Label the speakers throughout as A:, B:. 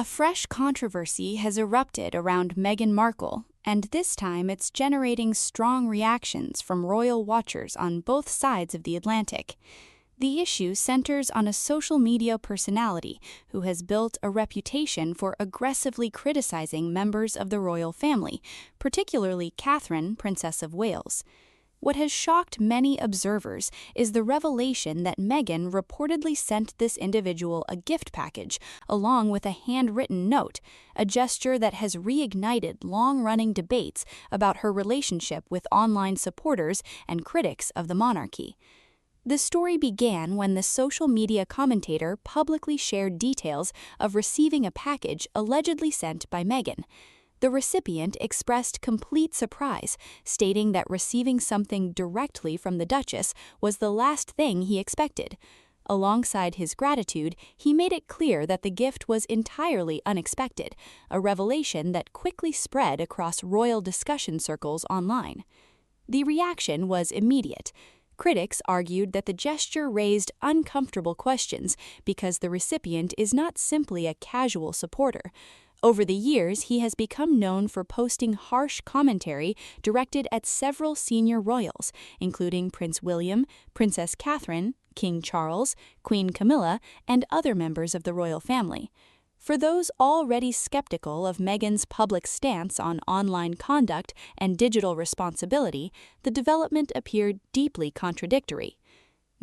A: A fresh controversy has erupted around Meghan Markle, and this time it's generating strong reactions from royal watchers on both sides of the Atlantic. The issue centers on a social media personality who has built a reputation for aggressively criticizing members of the royal family, particularly Catherine, Princess of Wales. What has shocked many observers is the revelation that Meghan reportedly sent this individual a gift package along with a handwritten note, a gesture that has reignited long-running debates about her relationship with online supporters and critics of the monarchy. The story began when the social media commentator publicly shared details of receiving a package allegedly sent by Meghan. The recipient expressed complete surprise, stating that receiving something directly from the Duchess was the last thing he expected. Alongside his gratitude, he made it clear that the gift was entirely unexpected, a revelation that quickly spread across royal discussion circles online. The reaction was immediate. Critics argued that the gesture raised uncomfortable questions because the recipient is not simply a casual supporter. Over the years, he has become known for posting harsh commentary directed at several senior royals, including Prince William, Princess Catherine, King Charles, Queen Camilla, and other members of the royal family. For those already skeptical of Meghan's public stance on online conduct and digital responsibility, the development appeared deeply contradictory.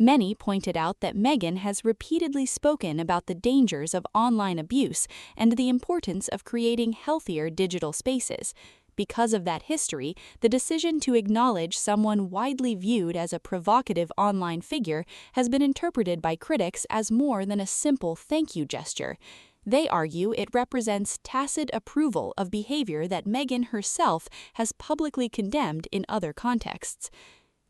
A: Many pointed out that Meghan has repeatedly spoken about the dangers of online abuse and the importance of creating healthier digital spaces. Because of that history, the decision to acknowledge someone widely viewed as a provocative online figure has been interpreted by critics as more than a simple thank you gesture. They argue it represents tacit approval of behavior that Meghan herself has publicly condemned in other contexts.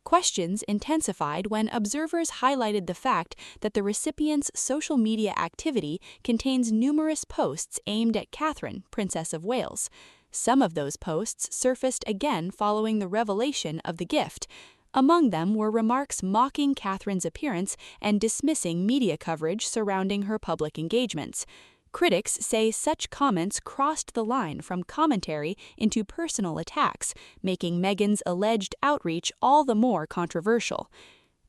A: Questions intensified when observers highlighted the fact that the recipient's social media activity contains numerous posts aimed at Catherine, Princess of Wales. Some of those posts surfaced again following the revelation of the gift. Among them were remarks mocking Catherine's appearance and dismissing media coverage surrounding her public engagements. Critics say such comments crossed the line from commentary into personal attacks, making Meghan's alleged outreach all the more controversial.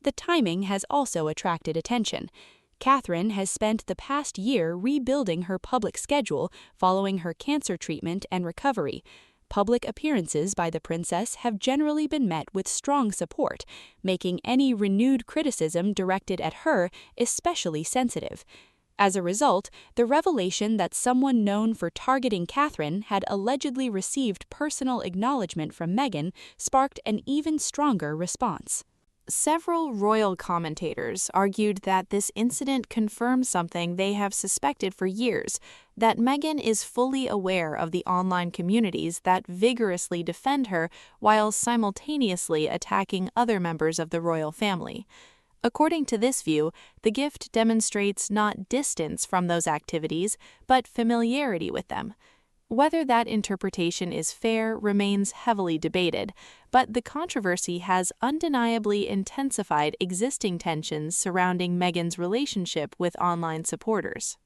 A: The timing has also attracted attention. Catherine has spent the past year rebuilding her public schedule following her cancer treatment and recovery. Public appearances by the princess have generally been met with strong support, making any renewed criticism directed at her especially sensitive. As a result, the revelation that someone known for targeting Catherine had allegedly received personal acknowledgement from Meghan sparked an even stronger response. Several royal commentators argued that this incident confirms something they have suspected for years, that Meghan is fully aware of the online communities that vigorously defend her while simultaneously attacking other members of the royal family. According to this view, the gift demonstrates not distance from those activities, but familiarity with them. Whether that interpretation is fair remains heavily debated, but the controversy has undeniably intensified existing tensions surrounding Meghan's relationship with online supporters.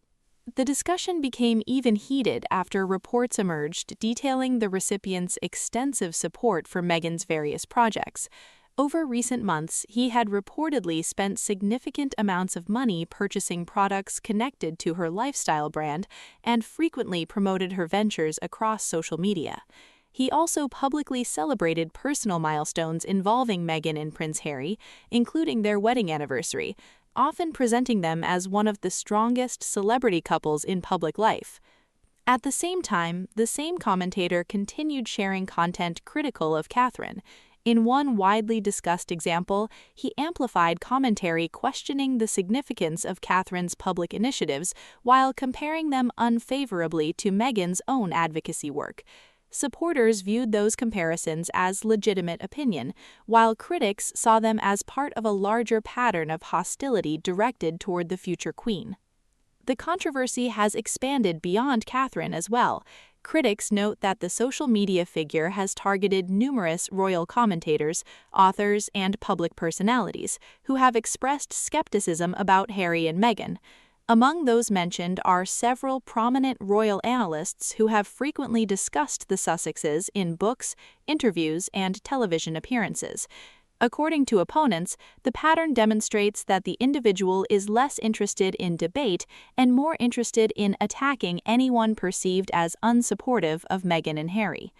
A: The discussion became even heated after reports emerged detailing the recipient's extensive support for Meghan's various projects. Over recent months, he had reportedly spent significant amounts of money purchasing products connected to her lifestyle brand and frequently promoted her ventures across social media. He also publicly celebrated personal milestones involving Meghan and Prince Harry, including their wedding anniversary, often presenting them as one of the strongest celebrity couples in public life. At the same time, the same commentator continued sharing content critical of Catherine. In one widely discussed example, he amplified commentary questioning the significance of Catherine's public initiatives while comparing them unfavorably to Meghan's own advocacy work. Supporters viewed those comparisons as legitimate opinion, while critics saw them as part of a larger pattern of hostility directed toward the future queen. The controversy has expanded beyond Catherine as well. Critics note that the social media figure has targeted numerous royal commentators, authors, and public personalities who have expressed skepticism about Harry and Meghan.
B: Among those mentioned are several prominent royal analysts who have frequently discussed the Sussexes in books, interviews, and television appearances. According to opponents, the pattern demonstrates that the individual is less interested in debate and more interested in attacking anyone perceived as unsupportive of Meghan and Harry.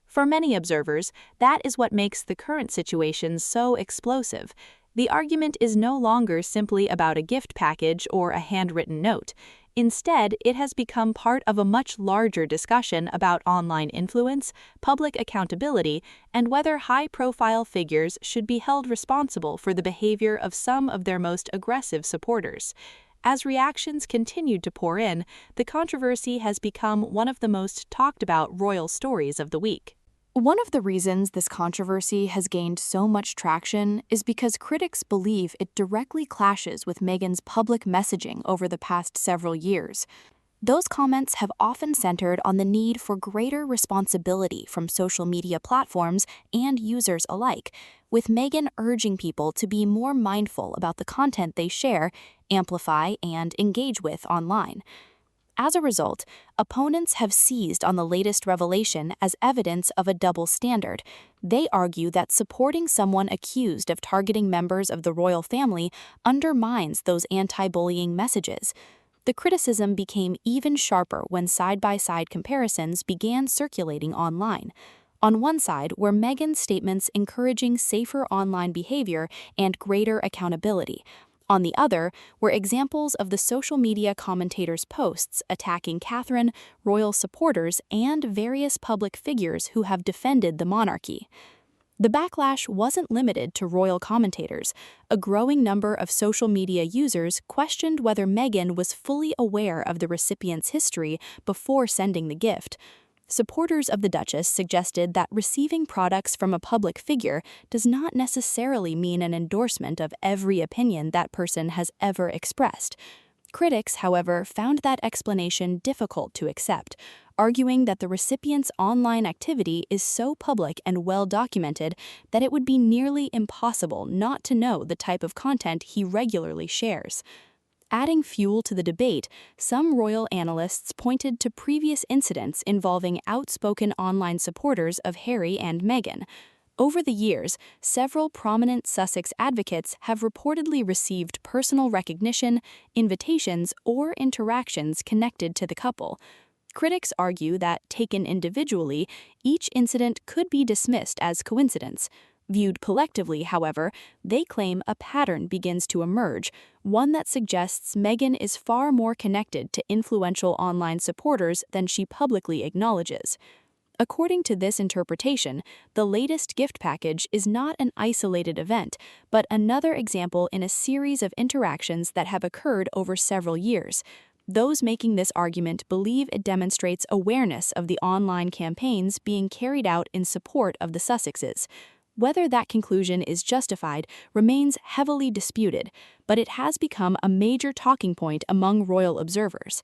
B: For many observers, that is what makes the current situation so explosive. The argument is no longer simply about a gift package or a handwritten note. Instead, it has become part of a much larger discussion about online influence, public accountability, and whether high-profile figures should be held responsible for the behavior of some of their most aggressive supporters. As reactions continued to pour in, the controversy has become one of the most talked about royal stories of the week.
A: One of the reasons this controversy has gained so much traction is because critics believe it directly clashes with Meghan's public messaging over the past several years. Those comments have often centered on the need for greater responsibility from social media platforms and users alike, with Meghan urging people to be more mindful about the content they share, amplify, and engage with online. As a result, opponents have seized on the latest revelation as evidence of a double standard. They argue that supporting someone accused of targeting members of the royal family undermines those anti-bullying messages. The criticism became even sharper when side-by-side comparisons began circulating online. On one side were Meghan's statements encouraging safer online behavior and greater accountability. On the other were examples of the social media commentators' posts attacking Catherine, royal supporters, and various public figures who have defended the monarchy. The backlash wasn't limited to royal commentators. A growing number of social media users questioned whether Meghan was fully aware of the recipient's history before sending the gift. Supporters of the Duchess suggested that receiving products from a public figure does not necessarily mean an endorsement of every opinion that person has ever expressed. Critics, however, found that explanation difficult to accept, arguing that the recipient's online activity is so public and well documented that it would be nearly impossible not to know the type of content he regularly shares. Adding fuel to the debate, some royal analysts pointed to previous incidents involving outspoken online supporters of Harry and Meghan. Over the years, several prominent Sussex advocates have reportedly received personal recognition, invitations, or interactions connected to the couple. Critics argue that, taken individually, each incident could be dismissed as coincidence. Viewed collectively, however, they claim a pattern begins to emerge, one that suggests Meghan is far more connected to influential online supporters than she publicly acknowledges. According to this interpretation, the latest gift package is not an isolated event, but another example in a series of interactions that have occurred over several years. Those making this argument believe it demonstrates awareness of the online campaigns being carried out in support of the Sussexes. Whether that conclusion is justified remains heavily disputed, but it has become a major talking point among royal observers.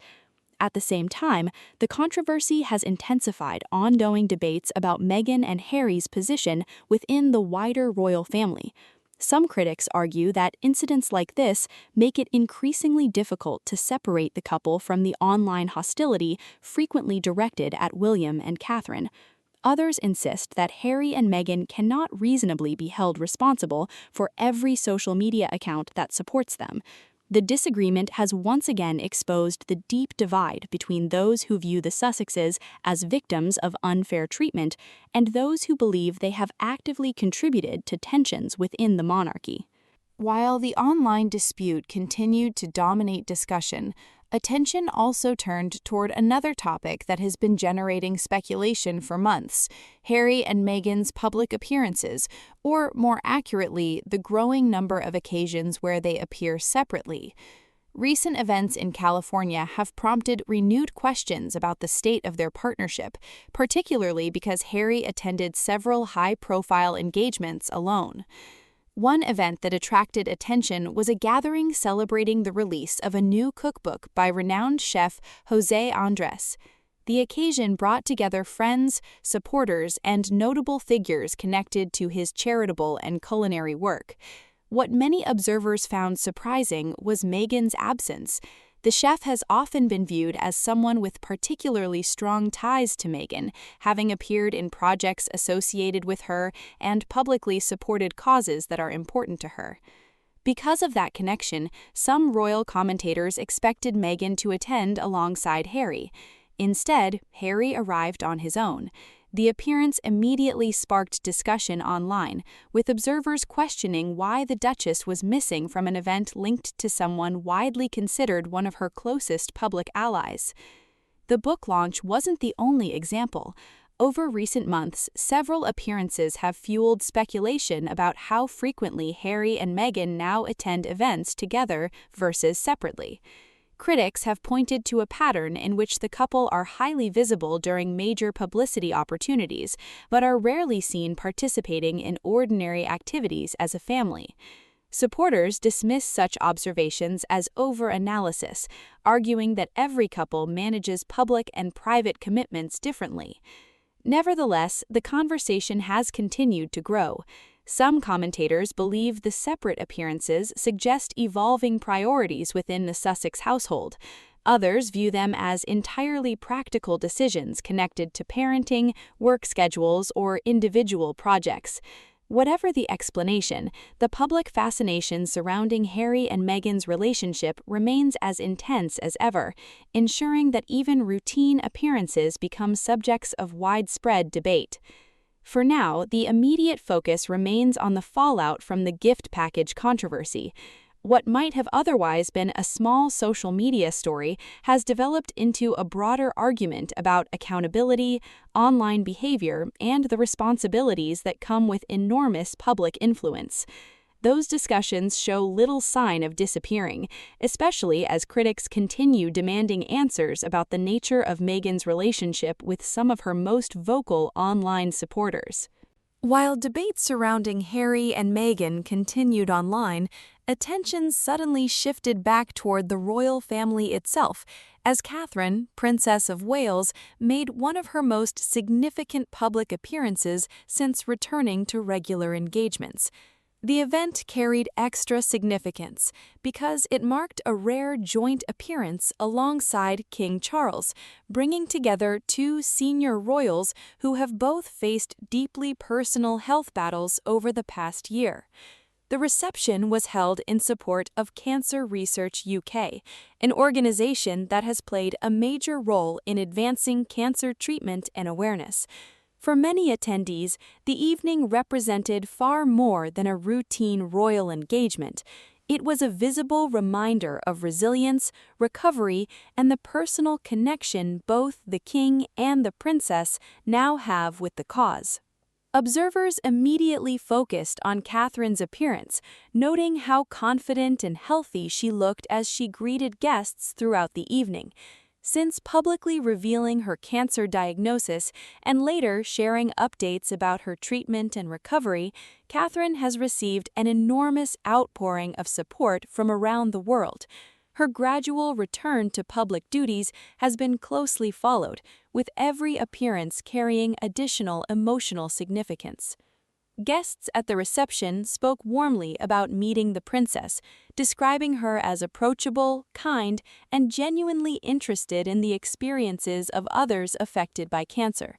A: At the same time, the controversy has intensified ongoing debates about Meghan and Harry's position within the wider royal family. Some critics argue that incidents like this make it increasingly difficult to separate the couple from the online hostility frequently directed at William and Catherine. Others insist that Harry and Meghan cannot reasonably be held responsible for every social media account that supports them. The disagreement has once again exposed the deep divide between those who view the Sussexes as victims of unfair treatment and those who believe they have actively contributed to tensions within the monarchy. While the online dispute continued to dominate discussion, attention also turned toward another topic that has been generating speculation for months: Harry and Meghan's public appearances, or more accurately, the growing number of occasions where they appear separately. Recent events in California have prompted renewed questions about the state of their partnership, particularly because Harry attended several high-profile engagements alone. One event that attracted attention was a gathering celebrating the release of a new cookbook by renowned chef José Andrés. The occasion brought together friends, supporters, and notable figures connected to his charitable and culinary work. What many observers found surprising was Meghan's absence. The chef has often been viewed as someone with particularly strong ties to Meghan, having appeared in projects associated with her and publicly supported causes that are important to her. Because of that connection, some royal commentators expected Meghan to attend alongside Harry. Instead, Harry arrived on his own. The appearance immediately sparked discussion online, with observers questioning why the Duchess was missing from an event linked to someone widely considered one of her closest public allies. The book launch wasn't the only example. Over recent months, several appearances have fueled speculation about how frequently Harry and Meghan now attend events together versus separately. Critics have pointed to a pattern in which the couple are highly visible during major publicity opportunities, but are rarely seen participating in ordinary activities as a family. Supporters dismiss such observations as over-analysis, arguing that every couple manages public and private commitments differently. Nevertheless, the conversation has continued to grow. Some commentators believe the separate appearances suggest evolving priorities within the Sussex household. Others view them as entirely practical decisions connected to parenting, work schedules, or individual projects. Whatever the explanation, the public fascination surrounding Harry and Meghan's relationship remains as intense as ever, ensuring that even routine appearances become subjects of widespread debate. For now, the immediate focus remains on the fallout from the gift package controversy. What might have otherwise been a small social media story has developed into a broader argument about accountability, online behavior, and the responsibilities that come with enormous public influence. Those discussions show little sign of disappearing, especially as critics continue demanding answers about the nature of Meghan's relationship with some of her most vocal online supporters. While debates surrounding Harry and Meghan continued online, attention suddenly shifted back toward the royal family itself, as Catherine, Princess of Wales, made one of her most significant public appearances since returning to regular engagements. The event carried extra significance because it marked a rare joint appearance alongside King Charles, bringing together two senior royals who have both faced deeply personal health battles over the past year. The reception was held in support of Cancer Research UK, an organization that has played a major role in advancing cancer treatment and awareness. For many attendees, the evening represented far more than a routine royal engagement. It was a visible reminder of resilience, recovery, and the personal connection both the king and the princess now have with the cause. Observers immediately focused on Catherine's appearance, noting how confident and healthy she looked as she greeted guests throughout the evening. Since publicly revealing her cancer diagnosis and later sharing updates about her treatment and recovery, Catherine has received an enormous outpouring of support from around the world. Her gradual return to public duties has been closely followed, with every appearance carrying additional emotional significance. Guests at the reception spoke warmly about meeting the princess, describing her as approachable, kind, and genuinely interested in the experiences of others affected by cancer.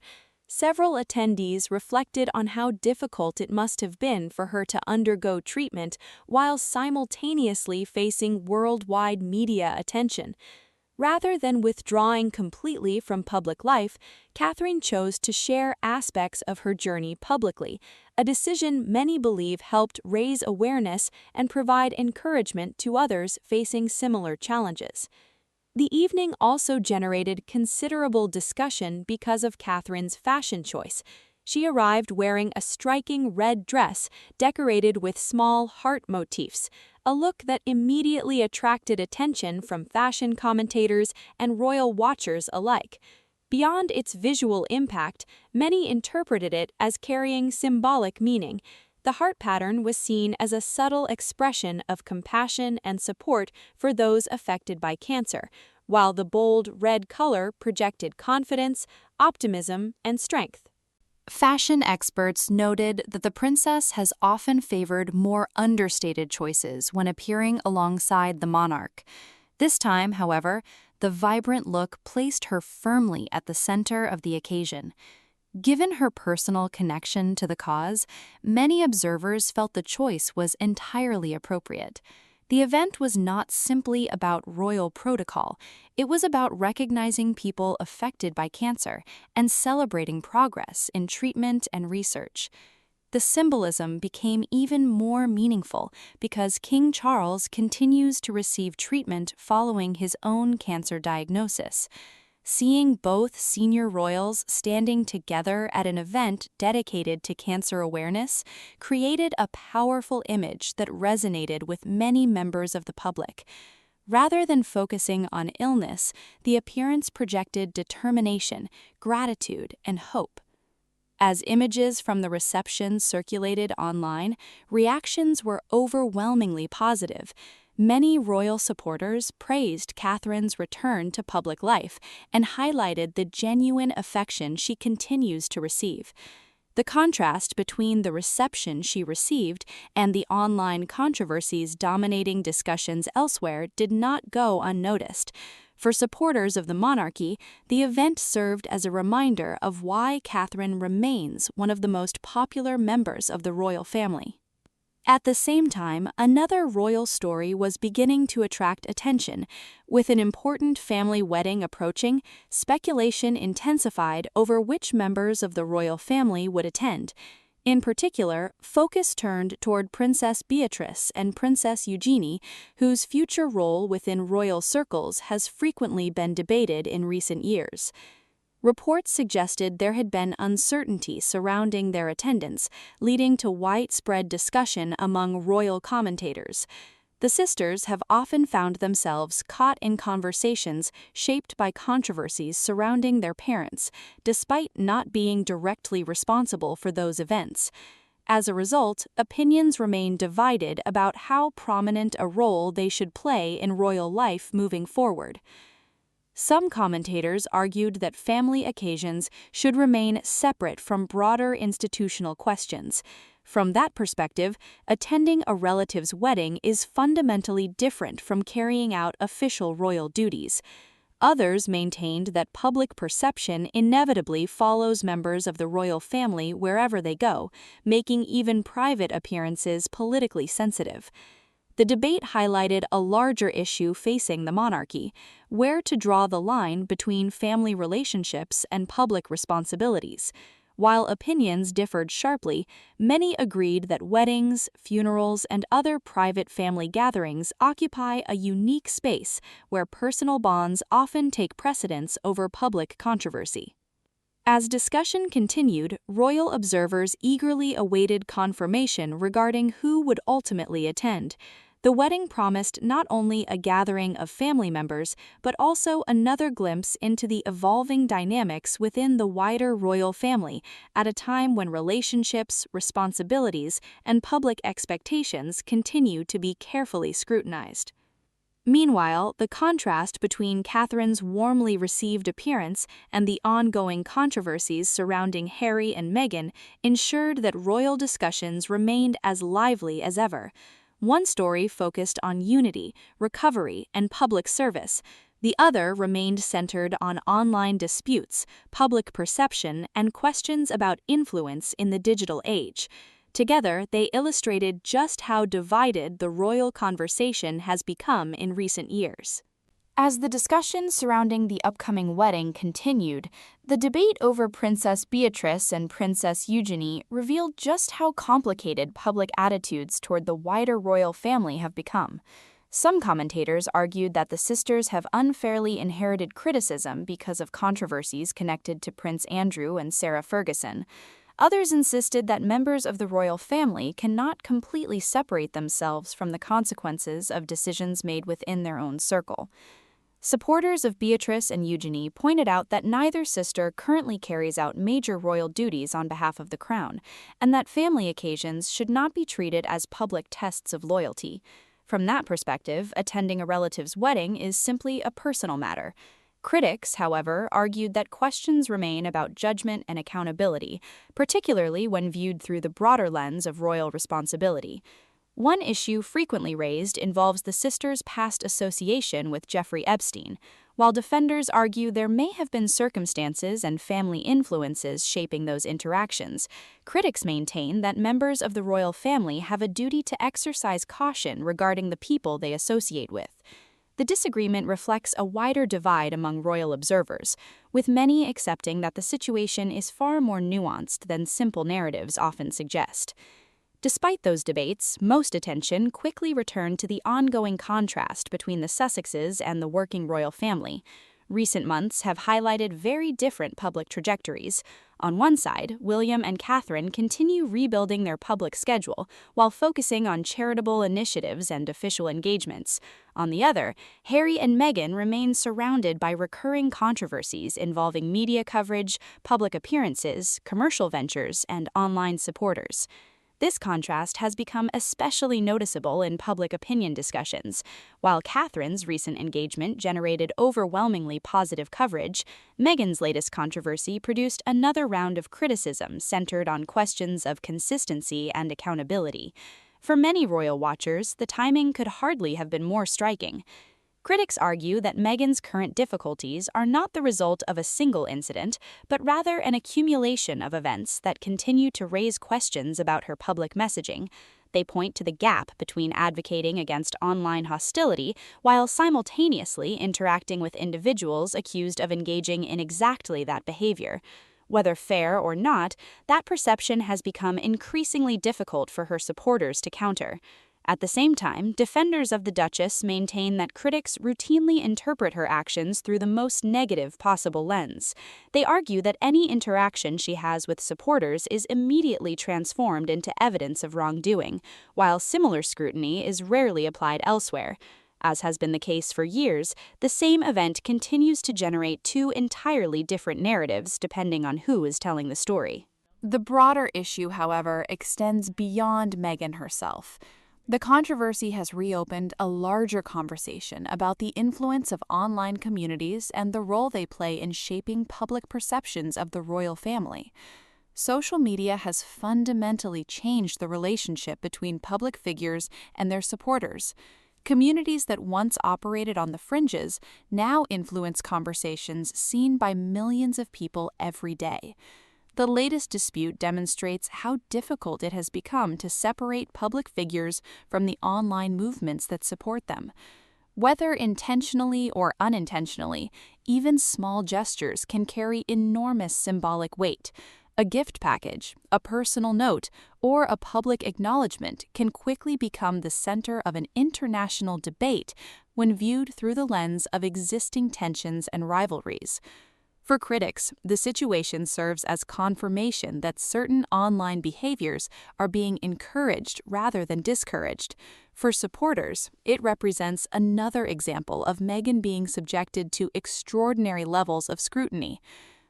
A: Several attendees reflected on how difficult it must have been for her to undergo treatment while simultaneously facing worldwide media attention. Rather than withdrawing completely from public life, Catherine chose to share aspects of her journey publicly, a decision many believe helped raise awareness and provide encouragement to others facing similar challenges. The evening also generated considerable discussion because of Catherine's fashion choice. She arrived wearing a striking red dress decorated with small heart motifs, a look that immediately attracted attention from fashion commentators and royal watchers alike. Beyond its visual impact, many interpreted it as carrying symbolic meaning. The heart pattern was seen as a subtle expression of compassion and support for those affected by cancer, while the bold red color projected confidence, optimism, and strength. Fashion experts noted that the princess has often favored more understated choices when appearing alongside the monarch. This time, however, the vibrant look placed her firmly at the center of the occasion. Given her personal connection to the cause, many observers felt the choice was entirely appropriate. The event was not simply about royal protocol, it was about recognizing people affected by cancer and celebrating progress in treatment and research. The symbolism became even more meaningful because King Charles continues to receive treatment following his own cancer diagnosis. Seeing both senior royals standing together at an event dedicated to cancer awareness created a powerful image that resonated with many members of the public. Rather than focusing on illness, the appearance projected determination, gratitude, and hope. As images from the reception circulated online, reactions were overwhelmingly positive. Many royal supporters praised Catherine's return to public life and highlighted the genuine affection she continues to receive. The contrast between the reception she received and the online controversies dominating discussions elsewhere did not go unnoticed. For supporters of the monarchy, the event served as a reminder of why Catherine remains one of the most popular members of the royal family. At the same time, another royal story was beginning to attract attention. With an important family wedding approaching, speculation intensified over which members of the royal family would attend. In particular, focus turned toward Princess Beatrice and Princess Eugenie, whose future role within royal circles has frequently been debated in recent years. Reports suggested there had been uncertainty surrounding their attendance, leading to widespread discussion among royal commentators. The sisters have often found themselves caught in conversations shaped by controversies surrounding their parents, despite not being directly responsible for those events. As a result, opinions remain divided about how prominent a role they should play in royal life moving forward. Some commentators argued that family occasions should remain separate from broader institutional questions. From that perspective, attending a relative's wedding is fundamentally different from carrying out official royal duties. Others maintained that public perception inevitably follows members of the royal family wherever they go, making even private appearances politically sensitive. The debate highlighted a larger issue facing the monarchy: where to draw the line between family relationships and public responsibilities. While opinions differed sharply, many agreed that weddings, funerals, and other private family gatherings occupy a unique space where personal bonds often take precedence over public controversy. As discussion continued, royal observers eagerly awaited confirmation regarding who would ultimately attend. The wedding promised not only a gathering of family members, but also another glimpse into the evolving dynamics within the wider royal family at a time when relationships, responsibilities, and public expectations continue to be carefully scrutinized. Meanwhile, the contrast between Catherine's warmly received appearance and the ongoing controversies surrounding Harry and Meghan ensured that royal discussions remained as lively as ever. One story focused on unity, recovery, and public service. The other remained centered on online disputes, public perception, and questions about influence in the digital age. Together, they illustrated just how divided the royal conversation has become in recent years. As the discussion surrounding the upcoming wedding continued, the debate over Princess Beatrice and Princess Eugenie revealed just how complicated public attitudes toward the wider royal family have become. Some commentators argued that the sisters have unfairly inherited criticism because of controversies connected to Prince Andrew and Sarah Ferguson. Others insisted that members of the royal family cannot completely separate themselves from the consequences of decisions made within their own circle. Supporters of Beatrice and Eugenie pointed out that neither sister currently carries out major royal duties on behalf of the crown, and that family occasions should not be treated as public tests of loyalty. From that perspective, attending a relative's wedding is simply a personal matter. Critics, however, argued that questions remain about judgment and accountability, particularly when viewed through the broader lens of royal responsibility. One issue frequently raised involves the sisters' past association with Jeffrey Epstein. While defenders argue there may have been circumstances and family influences shaping those interactions, critics maintain that members of the royal family have a duty to exercise caution regarding the people they associate with. The disagreement reflects a wider divide among royal observers, with many accepting that the situation is far more nuanced than simple narratives often suggest. Despite those debates, most attention quickly returned to the ongoing contrast between the Sussexes and the working royal family. Recent months have highlighted very different public trajectories. On one side, William and Catherine continue rebuilding their public schedule while focusing on charitable initiatives and official engagements. On the other, Harry and Meghan remain surrounded by recurring controversies involving media coverage, public appearances, commercial ventures, and online supporters. This contrast has become especially noticeable in public opinion discussions. While Catherine's recent engagement generated overwhelmingly positive coverage, Meghan's latest controversy produced another round of criticism centered on questions of consistency and accountability. For many royal watchers, the timing could hardly have been more striking. Critics argue that Meghan's current difficulties are not the result of a single incident, but rather an accumulation of events that continue to raise questions about her public messaging. They point to the gap between advocating against online hostility while simultaneously interacting with individuals accused of engaging in exactly that behavior. Whether fair or not, that perception has become increasingly difficult for her supporters to counter. At the same time, defenders of the Duchess maintain that critics routinely interpret her actions through the most negative possible lens. They argue that any interaction she has with supporters is immediately transformed into evidence of wrongdoing, while similar scrutiny is rarely applied elsewhere. As has been the case for years, the same event continues to generate two entirely different narratives depending on who is telling the story.
C: The broader issue, however, extends beyond Meghan herself. The controversy has reopened a larger conversation about the influence of online communities and the role they play in shaping public perceptions of the royal family. Social media has fundamentally changed the relationship between public figures and their supporters. Communities that once operated on the fringes now influence conversations seen by millions of people every day. The latest dispute demonstrates how difficult it has become to separate public figures from the online movements that support them. Whether intentionally or unintentionally, even small gestures can carry enormous symbolic weight. A gift package, a personal note, or a public acknowledgement can quickly become the center of an international debate when viewed through the lens of existing tensions and rivalries. For critics, the situation serves as confirmation that certain online behaviors are being encouraged rather than discouraged. For supporters, it represents another example of Meghan being subjected to extraordinary levels of scrutiny.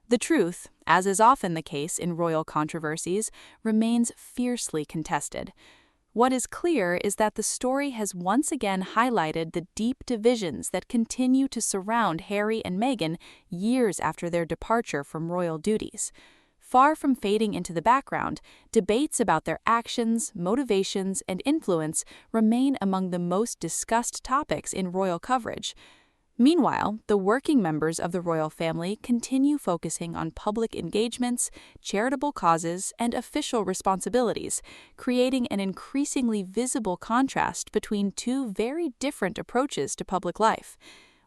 C: The truth, as is often the case in royal controversies, remains fiercely contested. What is clear is that the story has once again highlighted the deep divisions that continue to surround Harry and Meghan years after their departure from royal duties. Far from fading into the background, debates about their actions, motivations, and influence remain among the most discussed topics in royal coverage. Meanwhile, the working members of the royal family continue focusing on public engagements, charitable causes, and official responsibilities, creating an increasingly visible contrast between two very different approaches to public life.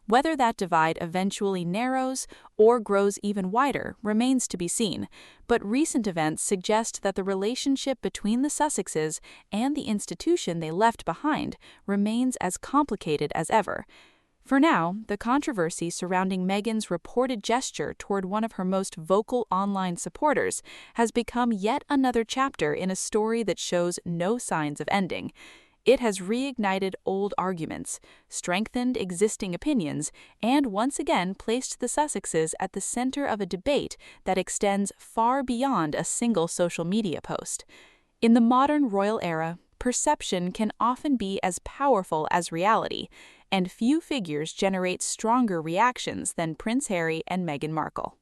C: Whether that divide eventually narrows or grows even wider remains to be seen, but recent events suggest that the relationship between the Sussexes and the institution they left behind remains as complicated as ever. For now, the controversy surrounding Meghan's reported gesture toward one of her most vocal online supporters has become yet another chapter in a story that shows no signs of ending. It has reignited old arguments, strengthened existing opinions, and once again placed the Sussexes at the center of a debate that extends far beyond a single social media post. In the modern royal era, perception can often be as powerful as reality, and few figures generate stronger reactions than Prince Harry and Meghan Markle.